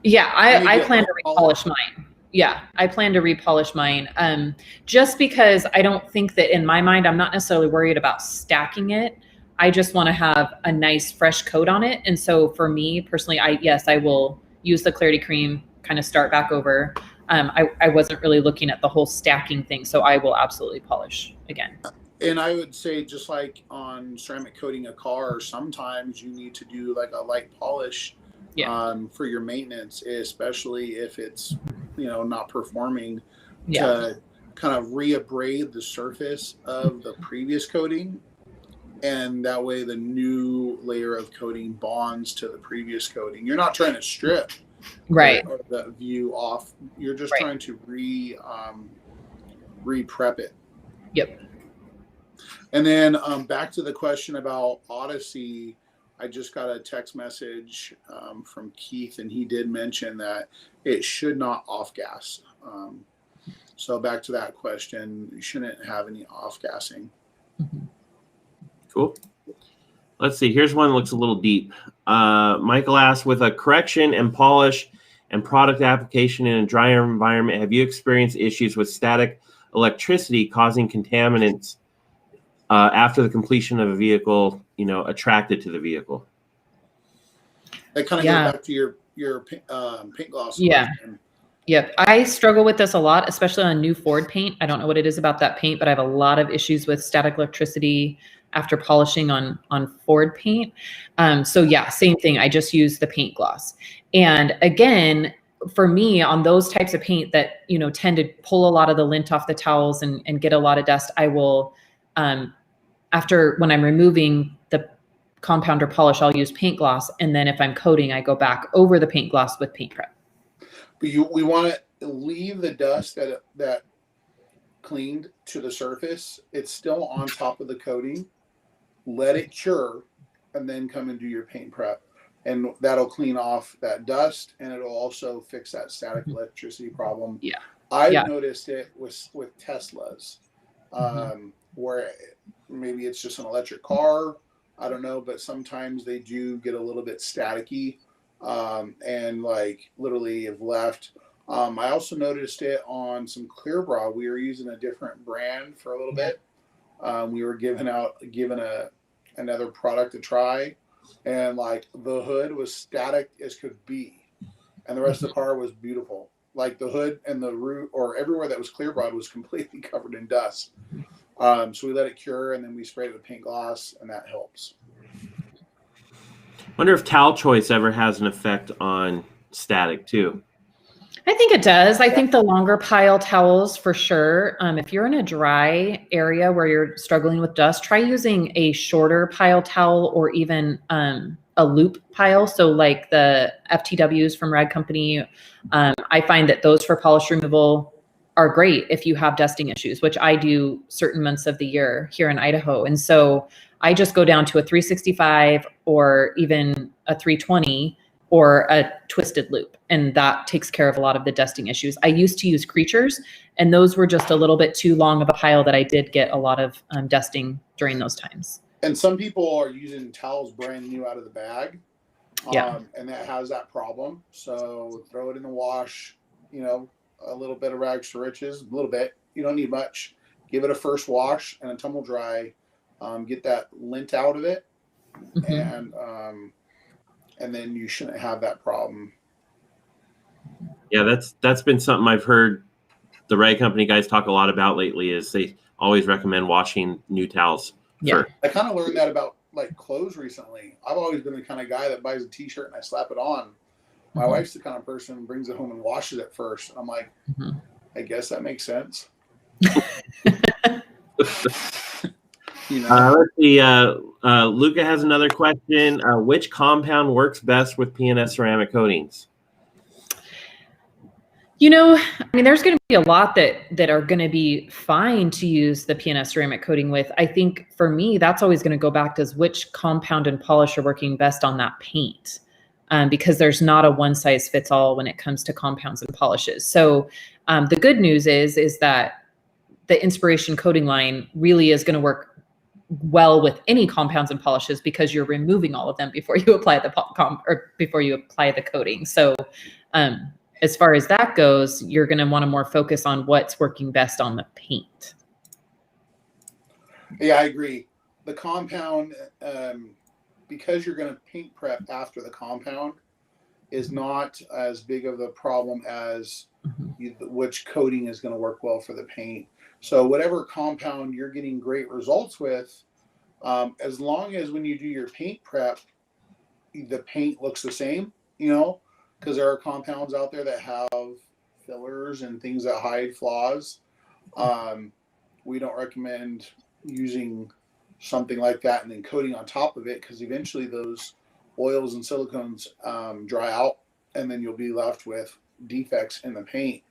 Yeah, I plan to repolish mine. Yeah, I plan to repolish mine. Just because I don't think that, in my mind, I'm not necessarily worried about stacking it. I just want to have a nice fresh coat on it. And so for me personally, I will use the Clarity Cream, kind of start back over. I wasn't really looking at the whole stacking thing, so I will absolutely polish again.
And I would say, just like on ceramic coating a car, sometimes you need to do like a light polish for your maintenance, especially if it's not performing, to kind of reabrade the surface of the previous coating. and that way the new layer of coating bonds to the previous coating. You're not trying to strip
Right.
or the view off. You're just
Right.
trying to re-prep it.
Yep.
And then back to the question about Odyssey, I just got a text message from Keith, and he did mention that it should not off gas. So back to that question, you shouldn't have any off gassing.
Cool. Let's see. Here's one that looks a little deep. Michael asks, with a correction and polish and product application in a drier environment, have you experienced issues with static electricity causing contaminants after the completion of a vehicle, attracted to the vehicle?
That kind of goes back to your paint gloss.
Yeah.
Question.
Yep. I struggle with this a lot, especially on new Ford paint. I don't know what it is about that paint, but I have a lot of issues with static electricity after polishing on Ford paint. So yeah, same thing. I just use the paint gloss. And again, for me, on those types of paint that, tend to pull a lot of the lint off the towels and get a lot of dust, I will, when I'm removing the compound or polish, I'll use paint gloss. And then if I'm coating, I go back over the paint gloss with paint prep.
But we want to leave the dust that cleaned to the surface. It's still on top of the coating. Let it cure, and then come and do your paint prep. And that'll clean off that dust, and it'll also fix that static electricity problem.
Yeah.
I've noticed it with Teslas, where maybe it's just an electric car. I don't know, but sometimes they do get a little bit staticky, and like literally have left. I also noticed it on some clear bra. We were using a different brand for a little bit. We were given another product to try, and like the hood was static as could be, and the rest of the car was beautiful. Like the hood and the roof, or everywhere that was clear bra, was completely covered in dust. So we let it cure, and then we sprayed it with paint gloss, and that helps.
Wonder if towel choice ever has an effect on static too.
I think it does. I think the longer pile towels for sure. If you're in a dry area where you're struggling with dust, try using a shorter pile towel or even a loop pile. So like the FTWs from Rag Company, I find that those for polish removal are great if you have dusting issues, which I do certain months of the year here in Idaho. And so I just go down to a 365 or even a 320 or a twisted loop. And that takes care of a lot of the dusting issues. I used to use creatures, and those were just a little bit too long of a pile that I did get a lot of dusting during those times.
And some people are using towels brand new out of the bag. And that has that problem. So throw it in the wash, a little bit of rags to riches, a little bit. You don't need much. Give it a first wash and a tumble dry. Get that lint out of it. And then you shouldn't have that problem.
Yeah, that's been something I've heard the Rag Company guys talk a lot about lately, is they always recommend washing new towels.
Yeah.
I kind of learned that about like clothes recently. I've always been the kind of guy that buys a t-shirt and I slap it on. My wife's the kind of person who brings it home and washes it first. I'm like, I guess that makes sense.
Let's see. Luca has another question. Which compound works best with P&S ceramic coatings?
There's going to be a lot that are going to be fine to use the P&S ceramic coating with. I think for me, that's always going to go back to which compound and polish are working best on that paint, because there's not a one size fits all when it comes to compounds and polishes. So the good news is that the Inspiration coating line really is going to work well with any compounds and polishes, because you're removing all of them before you apply before you apply the coating. So as far as that goes, you're going to want to more focus on what's working best on the paint.
Yeah, I agree. The compound, because you're going to paint prep after the compound, is not as big of a problem as which coating is going to work well for the paint. So whatever compound you're getting great results with, as long as when you do your paint prep, the paint looks the same, because there are compounds out there that have fillers and things that hide flaws. We don't recommend using something like that, and then coating on top of it, because eventually those oils and silicones dry out, and then you'll be left with defects in the paint.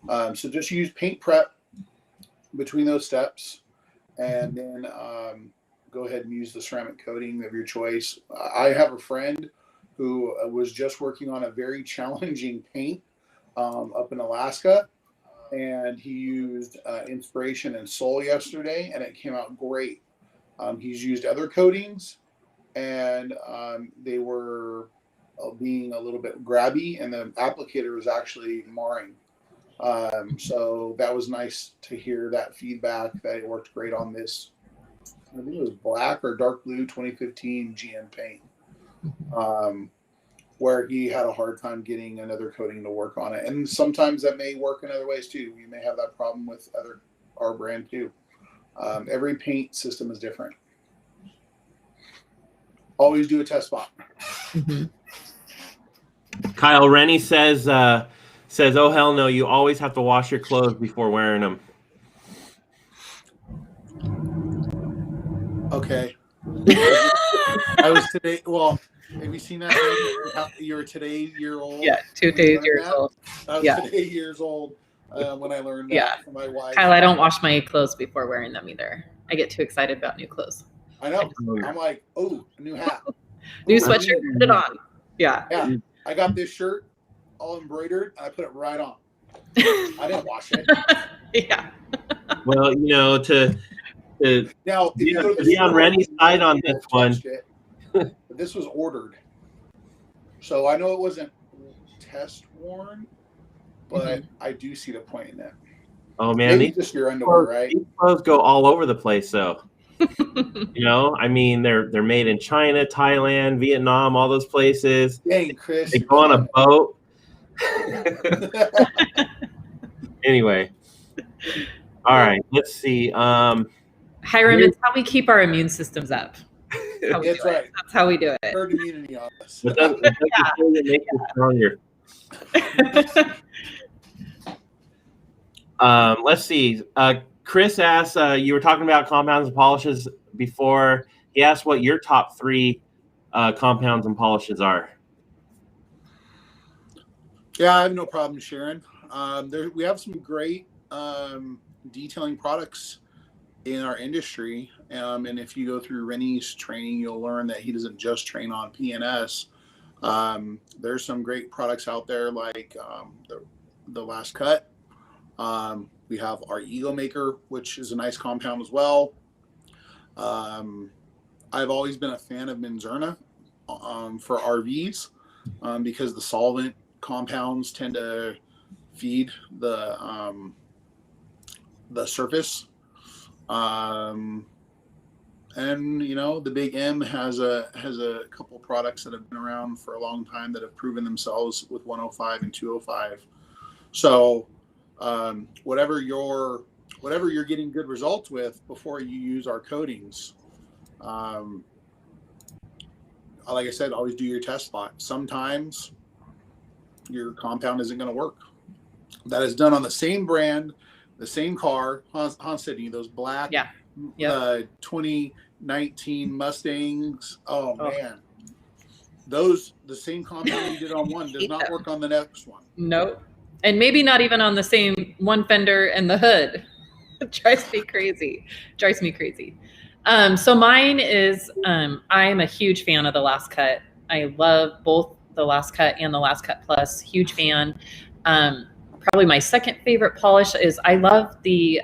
So just use paint prep between those steps, and then go ahead and use the ceramic coating of your choice. I have a friend who was just working on a very challenging paint up in Alaska, and he used Inspiration and Soul yesterday, and it came out great. He's used other coatings, and they were being a little bit grabby, and the applicator was actually marring. So that was nice to hear that feedback, that it worked great on this. I think it was black or dark blue 2015 GM paint, where he had a hard time getting another coating to work on it. And sometimes that may work in other ways too. You may have that problem with our brand too. Every paint system is different. Always do a test spot.
Mm-hmm.
Kyle, Rennie says, oh, hell no, you always have to wash your clothes before wearing them.
Okay. I was today, well, have you seen that? You're today year old?
Yeah, 2 days years old.
I was today years old when I learned that from my wife.
Kyle, I don't wash my clothes before wearing them either. I get too excited about new clothes.
I know. I'm like, oh, a new hat.
New sweatshirt, put it on. Yeah.
Yeah. I got this shirt all embroidered, and I put it right on. I didn't wash it.
Yeah.
Well, you know, to
now, if you go to the
be
store,
on Rennie's side on this one.
But this was ordered. So I know it wasn't test worn, but I do see the point in that.
Oh, man.
Maybe just your underwear, right?
These clothes go all over the place, though. You know, I mean, they're made in China, Thailand, Vietnam, all those places.
Dang, Chris.
They go on a boat. Anyway. All right, let's see.
Hiram, it's how we keep our immune systems up.
That's right.
That's how we do it.
Herd immunity on us.
But that's the make you stronger. Let's see. Chris asked, you were talking about compounds and polishes before. He asked what your top 3 compounds and polishes are.
Yeah, I have no problem sharing. We have some great detailing products in our industry. And if you go through Rennie's training, you'll learn that he doesn't just train on P&S. There's some great products out there like the Last Cut. We have our Ego Maker, which is a nice compound as well. I've always been a fan of Menzerna for RVs because the solvent compounds tend to feed the surface. And you know, the Big M has a couple products that have been around for a long time that have proven themselves with 105 and 205. So whatever you're getting good results with before you use our coatings, like I said, always do your test spot. Sometimes your compound isn't going to work. That is done on the same brand, the same car, Hans Sydney, those black 2019 Mustangs. Oh man, the same compound you did on one does not work on the next one.
Nope. And maybe not even on the same one fender and the hood. It drives me crazy. So mine is, I am a huge fan of the Last Cut. I love both the Last Cut and the Last Cut Plus. Huge fan. Probably my second favorite polish is I love the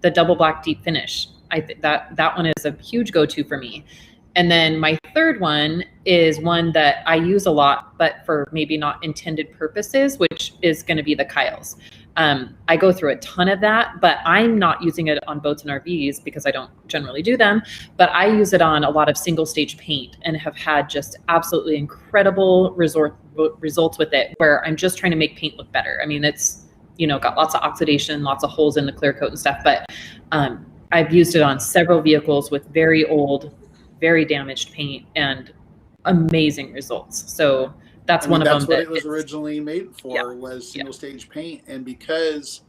double black deep finish. I think that one is a huge go-to for me. And then my third one is one that I use a lot, but for maybe not intended purposes, which is going to be the Kyle's. I go through a ton of that, but I'm not using it on boats and RVs because I don't generally do them, but I use it on a lot of single stage paint and have had just absolutely incredible results with it, where I'm just trying to make paint look better. I mean, it's, you know, got lots of oxidation, lots of holes in the clear coat and stuff, but I've used it on several vehicles with very old, very damaged paint and amazing results. So that's one of them.
That's what it was originally made for, was single stage paint. And because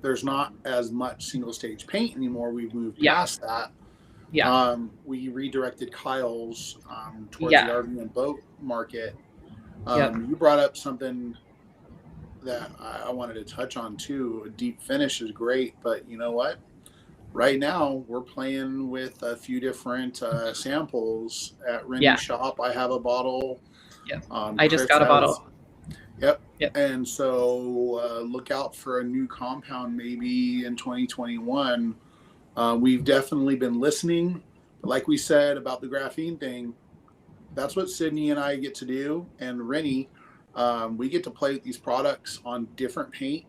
there's not as much single stage paint anymore, we've moved past that.
Yeah.
We redirected Kyle's towards
Yeah.
the RV and boat market.
Yep.
You brought up something that I wanted to touch on too. A deep finish is great, but you know what? Right now, we're playing with a few different samples at Rennie's shop. I have a bottle.
Yep. I
Chris
just got a bottle.
Yep.
Yep.
And so look out for a new compound maybe in 2021. We've definitely been listening. But like we said about the graphene thing, that's what Sydney and I get to do. And Rennie, we get to play with these products on different paint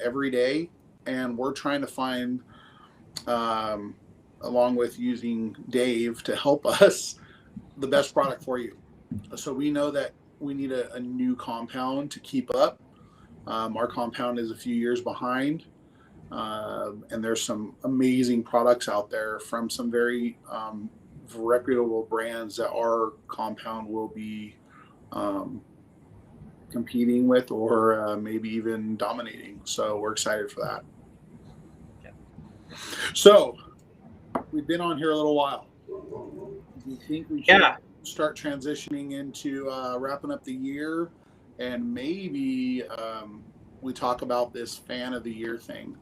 every day. And we're trying to find, along with using Dave to help us, the best product for you. So we know that we need a new compound to keep up. Our compound is a few years behind. And there's some amazing products out there from some very reputable brands that our compound will be competing with or maybe even dominating. So we're excited for that. So we've been on here a little while. Do you think we should start transitioning into wrapping up the year, and maybe we talk about this fan of the year thing,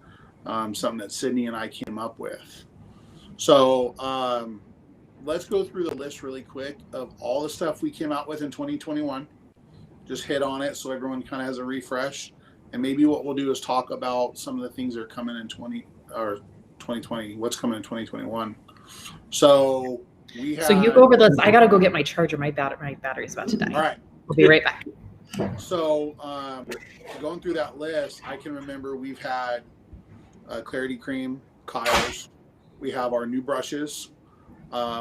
something that Sydney and I came up with. So let's go through the list really quick of all the stuff we came out with in 2021. Just hit on it so everyone kind of has a refresh. And maybe what we'll do is talk about some of the things that are coming in 2020, what's coming in 2021. So we have.
So you go over this. I got to go get my charger. My battery's about to die.
All right.
We'll be right back.
So going through that list, I can remember we've had Clarity Cream, Kyle's. We have our new brushes,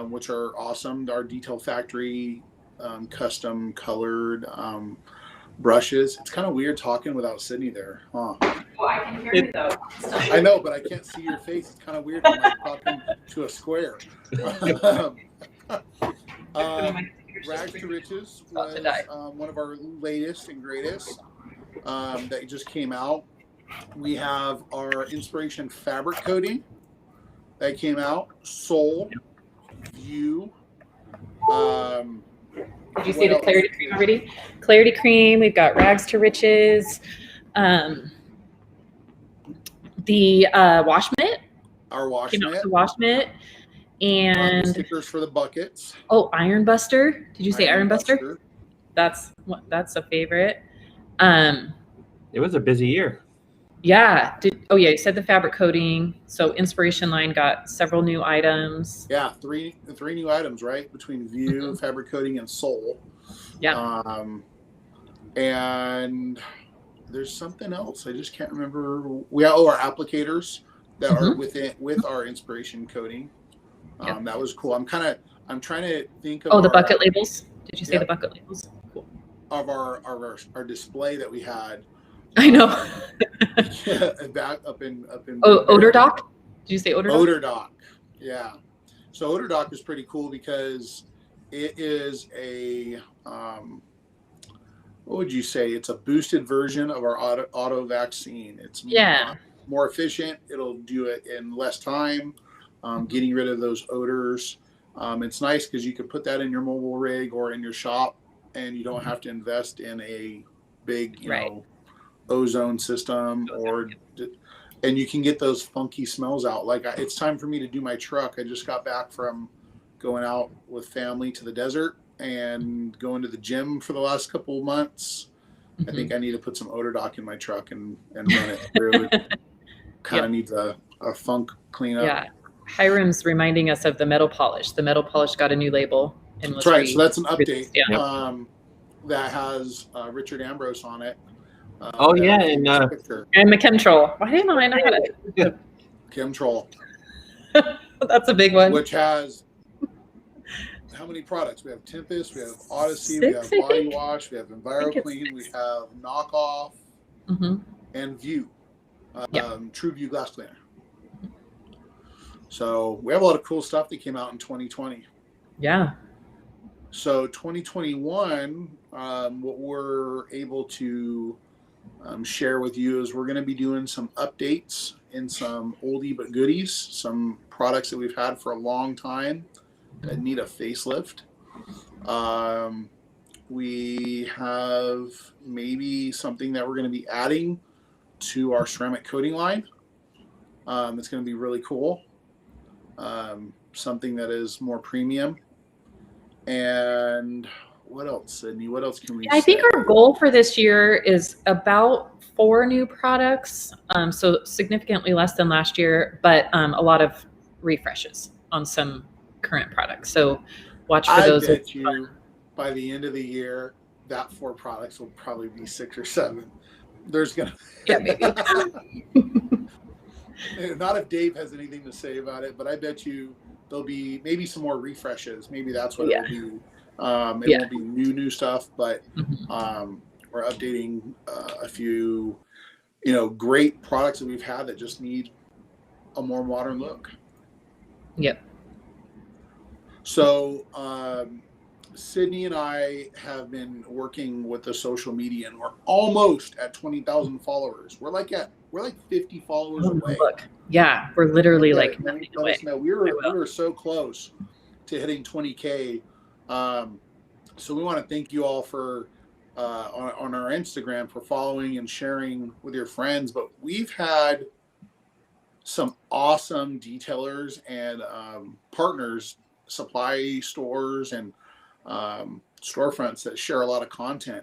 which are awesome. Our Detail Factory custom colored brushes. It's kind of weird talking without Sydney there, huh?
Oh, I can hear you though.
I know, but I can't see your face. It's kind of weird when I'm talking to a square. Rags to Riches was one of our latest and greatest that just came out. We have our Inspiration Fabric Coating that came out. Soul, View.
Did you say the Clarity Cream already? Clarity Cream. We've got Rags to Riches. The wash mitt.
Our wash mitt.
The wash mitt. And
stickers for the buckets.
Oh, Iron Buster. Did you say Iron Buster? That's a favorite.
It was a busy year.
Yeah. You said the fabric coating. So Inspiration line got several new items.
Yeah, three new items, right? Between View, fabric coating, and Soul.
Yeah.
And there's something else. I just can't remember. Our applicators that are with our Inspiration coating. That was cool. I'm trying to think of
the bucket labels. Did you say the bucket labels? Cool.
Of our display that we had.
I know.
Back up in
Odor Doc? Did you say Odor Doc?
Odor Doc. Yeah. So Odor Doc is pretty cool because it is a what would you say? It's a boosted version of our auto vaccine. It's more efficient. It'll do it in less time. Getting rid of those odors. It's nice because you can put that in your mobile rig or in your shop, and you don't have to invest in a big, ozone system and you can get those funky smells out. Like it's time for me to do my truck. I just got back from going out with family to the desert and going to the gym for the last couple of months. I think I need to put some Odor Doc in my truck and run it through. Kind of needs a funk cleanup.
Yeah. Hiram's reminding us of the metal polish. The metal polish got a new label. And was
that's right. So that's an update
that
has Richard Ambrose on it.
And
McChemtrol. Why didn't I know how to?
Chemtrol.
That's a big one.
Which has how many products? We have Tempest, we have Odyssey, we have Body Wash, we have EnviroClean, we have Knockoff, and View. True View Glass Cleaner. So we have a lot of cool stuff that came out in 2020.
Yeah.
So 2021, what we're able to share with you is we're going to be doing some updates in some oldie but goodies, some products that we've had for a long time that need a facelift. We have maybe something that we're going to be adding to our ceramic coating line. It's going to be really cool. Something that is more premium. And what else, Sydney? What else can we say?
I think our goal for this year is about 4 new products, so significantly less than last year, but a lot of refreshes on some current products. So watch for those.
I bet you by the end of the year, that 4 products will probably be 6 or 7. There's going to...
Yeah, maybe.
Not if Dave has anything to say about it, but I bet you there'll be maybe some more refreshes. Maybe that's what it will be. It won't be new stuff, but we're updating a few, great products that we've had that just need a more modern look.
Yep.
So Sydney and I have been working with the social media, and we're almost at 20,000 followers. We're like 50 followers away.
Look. Yeah, we're literally like
nothing away. We were so close to hitting 20K. So we want to thank you all for on our Instagram for following and sharing with your friends. But we've had some awesome detailers and partners, supply stores and storefronts that share a lot of content.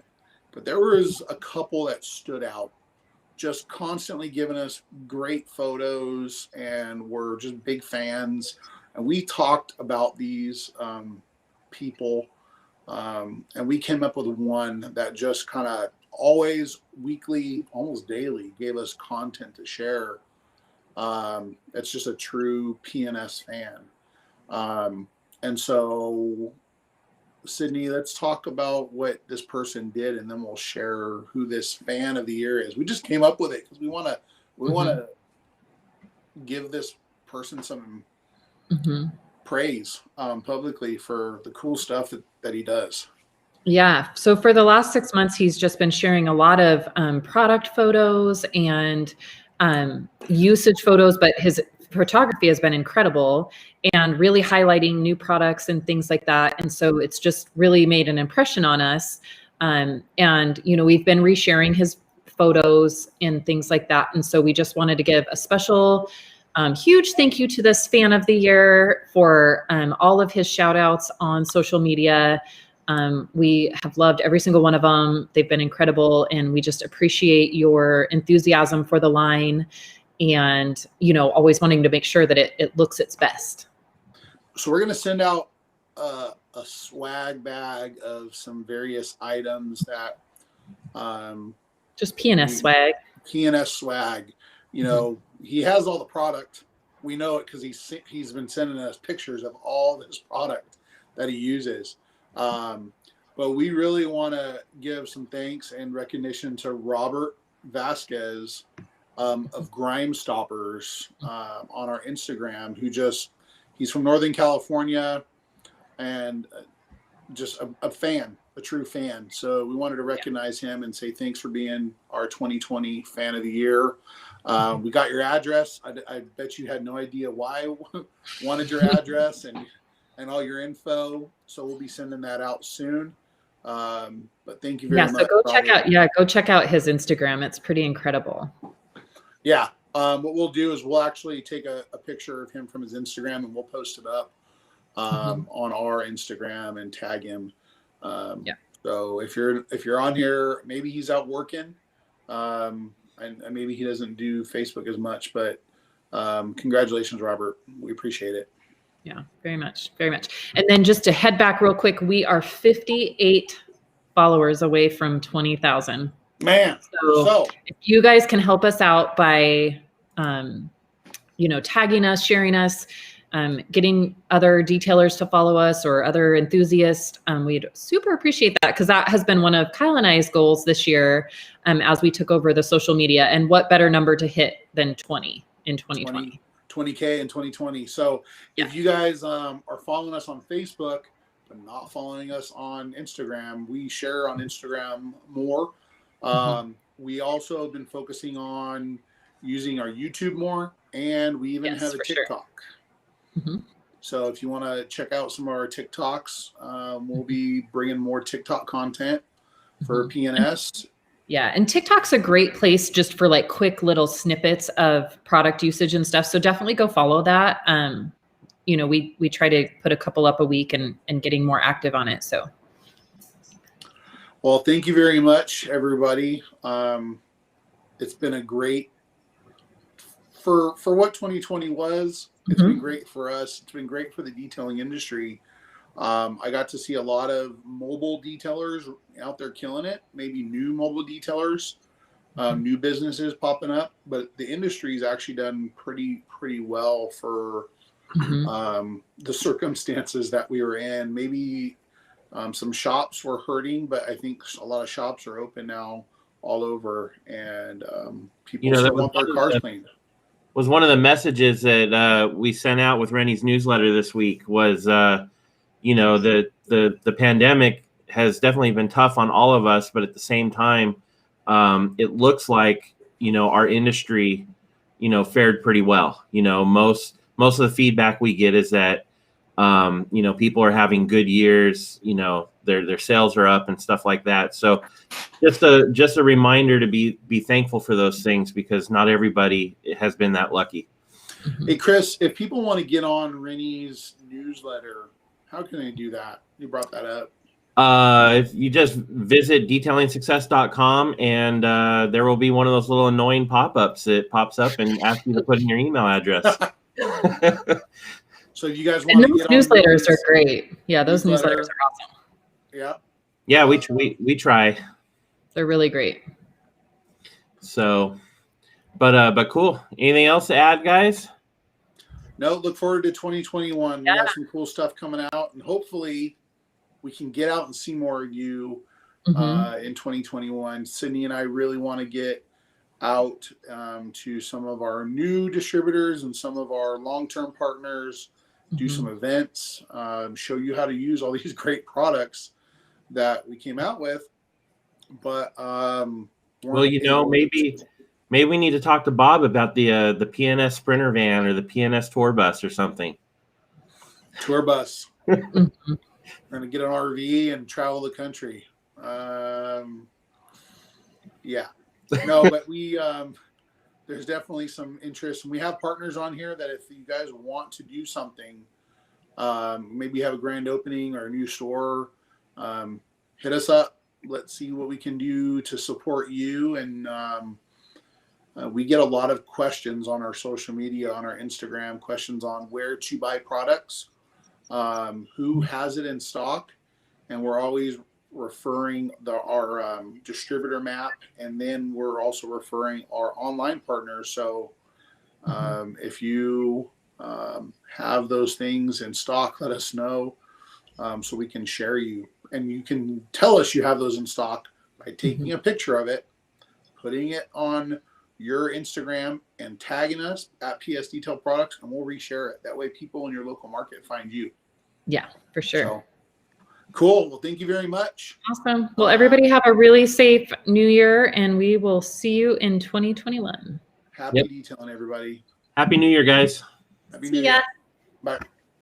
But there was a couple that stood out, just constantly giving us great photos, and we're just big fans. And we talked about these people, and we came up with one that just kind of always weekly, almost daily, gave us content to share. It's just a true P&S fan. And so, Sydney, let's talk about what this person did, and then we'll share who this fan of the year is. We just came up with it because we want to give this person some praise publicly for the cool stuff that he does.
Yeah. So for the last 6 months, he's just been sharing a lot of product photos and usage photos, but his photography has been incredible and really highlighting new products and things like that. And so it's just really made an impression on us. And, we've been resharing his photos and things like that. And so we just wanted to give a special, huge thank you to this fan of the year for all of his shout outs on social media. We have loved every single one of them. They've been incredible. And we just appreciate your enthusiasm for the line and, always wanting to make sure that it looks its best.
So we're going to send out a swag bag of some various items that
just P&S swag.
P&S swag. He has all the product. We know it because he's been sending us pictures of all this product that he uses. But we really want to give some thanks and recognition to Robert Vasquez of Grime Stoppers on our Instagram, he's from Northern California and just a fan, a true fan. So we wanted to recognize him and say thanks for being our 2020 fan of the year. We got your address. I bet you had no idea why I wanted your address and all your info. So we'll be sending that out soon. But thank you very much.
So go check out his Instagram. It's pretty incredible.
Yeah. What we'll do is we'll actually take a picture of him from his Instagram and we'll post it up on our Instagram and tag him. So if you're on here, maybe he's out working, and maybe he doesn't do Facebook as much, but congratulations, Robert. We appreciate it.
Yeah, very much. Very much. And then just to head back real quick, we are 58 followers away from 20,000.
Man,
so if you guys can help us out by, tagging us, sharing us, getting other detailers to follow us or other enthusiasts, we'd super appreciate that, because that has been one of Kyle and I's goals this year as we took over the social media. And what better number to hit than 20 in 2020?
20K in 2020. So if you guys are following us on Facebook but not following us on Instagram, we share on Instagram more. We also have been focusing on using our YouTube more, and we even have a TikTok.
Sure.
So if you want to check out some of our TikToks, we'll be bringing more TikTok content for P&S.
Yeah, and TikTok's a great place just for like quick little snippets of product usage and stuff. So definitely go follow that. You know, we try to put a couple up a week and getting more active on it. So,
well, thank you very much, everybody. It's been a great for what 2020 was. It's been great for us. It's been great for the detailing industry. I got to see a lot of mobile detailers out there killing it, maybe new mobile detailers, new businesses popping up, but the industry's actually done pretty well for the circumstances that we were in. Maybe some shops were hurting, but I think a lot of shops are open now all over, and people still want their cars cleaned.
Was one of the messages that we sent out with Rennie's newsletter this week was, you know, the pandemic has definitely been tough on all of us, but at the same time, it looks like, you know, our industry, you know, fared pretty well. You know, most of the feedback we get is that, you know, people are having good years, you know, their sales are up and stuff like that. So just a reminder to be thankful for those things, because not everybody has been that lucky.
Hey, Chris, if people want to get on Rennie's newsletter, how can they do that? You brought that up.
If you just visit detailingsuccess.com, and there will be one of those little annoying pop-ups that pops up and asks you to put in your email address.
So if you guys want to get on
newsletters are great. Yeah, those newsletters are awesome.
Yeah.
Yeah, we try.
They're really great.
So, but cool. Anything else to add, guys?
No, look forward to 2021.
Yeah.
We have some cool stuff coming out, and hopefully we can get out and see more of you in 2021. Sydney and I really want to get out to some of our new distributors and some of our long-term partners, do some events, show you how to use all these great products that we came out with. But
well, you know, maybe we need to talk to Bob about the P&S Sprinter van or the P&S tour bus or something.
Tour bus. We're gonna get an RV and travel the country. Yeah. No, but we there's definitely some interest, and we have partners on here that if you guys want to do something, maybe have a grand opening or a new store, hit us up. Let's see what we can do to support you. And we get a lot of questions on our social media, on our Instagram, questions on where to buy products, who has it in stock, and we're always referring our distributor map, and then we're also referring our online partners. So if you have those things in stock, let us know, so we can share you. And you can tell us you have those in stock by taking a picture of it, putting it on your Instagram, and tagging us at PS Detail Products, and we'll reshare it. That way people in your local market find you.
Yeah, for sure.
So, cool. Well, thank you very much.
Awesome. Well, everybody have a really safe new year, and we will see you in 2021.
Happy detailing, everybody.
Happy New Year, guys.
Happy New Year. Bye.